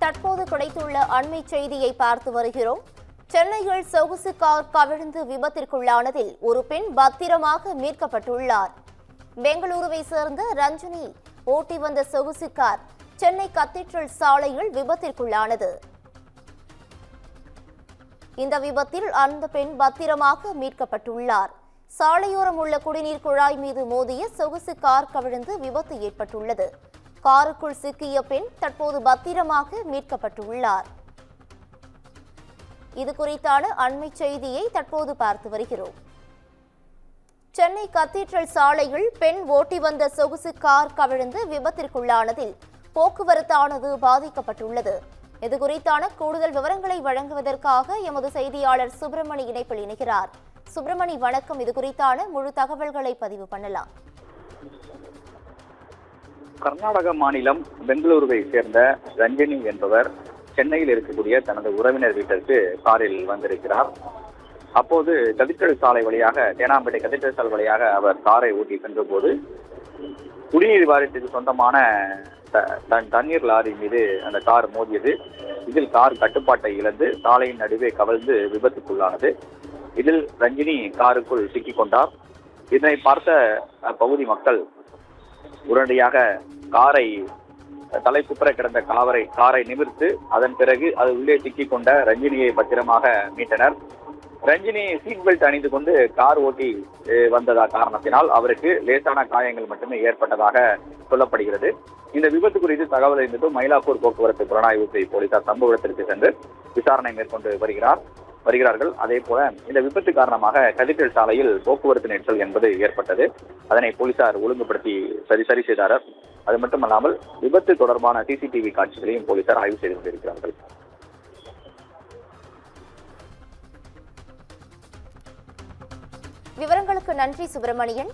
தற்போது கிடைத்துள்ள அண்மை செய்தியை பார்த்து வருகிறோம். சென்னையில் சொகுசு கார் கவிழ்ந்து விபத்திற்குள்ளானதில் ஒரு பெண் பத்திரமாக மீட்கப்பட்டுள்ளார். பெங்களூருவை சேர்ந்த ரஞ்சினி ஓட்டி வந்த சொகுசு கார் சென்னை கத்தீட்ரல் சாலையில் விபத்திற்குள்ளானது. இந்த விபத்தில் அந்த பெண் பத்திரமாக மீட்கப்பட்டுள்ளார். சாலையோரம் உள்ள குடிநீர் குழாய் மீது மோதிய சொகுசு கார் கவிழ்ந்து விபத்து ஏற்பட்டுள்ளது. காருக்குள் சிக்கிய பெண் தற்போது பத்திரமாக மீட்கப்பட்டுள்ளார். இது குறித்தான அண்மை செய்தியை தற்போது பார்த்து வருகிறோம். சென்னை கத்தீட்ரல் சாலையில் பெண் ஓட்டி வந்த சொகுசு கார் கவிழ்ந்து விபத்திற்குள்ளானதில் போக்குவரத்தானது பாதிக்கப்பட்டுள்ளது. இது குறித்தான கூடுதல் விவரங்களை வழங்குவதற்காக எமது செய்தியாளர் சுப்பிரமணி இணைப்பில் இணைகிறார். சுப்பிரமணி வணக்கம். இது குறித்தான முழு தகவல்களை பதிவு பண்ணலாம். கர்நாடக மாநிலம் பெங்களூருவை சேர்ந்த ரஞ்சினி என்பவர் சென்னையில் இருக்கக்கூடிய தனது உறவினர் வீட்டிற்கு காரில் வந்திருக்கிறார். அப்போது கதீட்ரல் சாலை வழியாக தேனாம்பேட்டை கதீட்ரல் சாலை வழியாக அவர் காரை ஓட்டி சென்ற போது குடிநீர் வாரியத்துக்கு சொந்தமான தண்ணீர் லாரி மீது அந்த கார் மோதியது. இதில் கார் கட்டுப்பாட்டை இழந்து சாலையின் நடுவே கவிழ்ந்து விபத்துக்குள்ளானது. இதில் ரஞ்சினி காருக்குள் சிக்கிக் கொண்டார். இதனை பார்த்த பகுதி மக்கள் உடனடியாக காரை தலைக்குப்புற கிடந்த காரை நிமிர்த்து அதன் பிறகு அது உள்ளே சிக்கிக் கொண்ட ரஞ்சினியை பத்திரமாக மீட்டனர். ரஞ்சினி சீட் பெல்ட் அணிந்து கொண்டு கார் ஓட்டி வந்ததா காரணத்தினால் அவருக்கு லேசான காயங்கள் மட்டுமே ஏற்பட்டதாக சொல்லப்படுகிறது. இந்த விபத்து குறித்து தகவல் அறிந்ததும் மயிலாப்பூர் போக்குவரத்து புலனாய்வு துறை போலீசார் சம்பவ இடத்திற்கு சென்று விசாரணை மேற்கொண்டு வருகிறார்கள். அதே போல இந்த விபத்து காரணமாக கதீட்ரல் சாலையில் போக்குவரத்து நெரிசல் என்பது ஏற்பட்டது. அதனை போலீசார் ஒழுங்குபடுத்தி சரி செய்தார். அது மட்டுமல்லாமல் விபத்து தொடர்பான சிசிடிவி காட்சிகளையும் போலீசார் ஆய்வு செய்து கொண்டிருக்கிறார்கள். விவரங்களுக்கு நன்றி சுப்பிரமணியன்.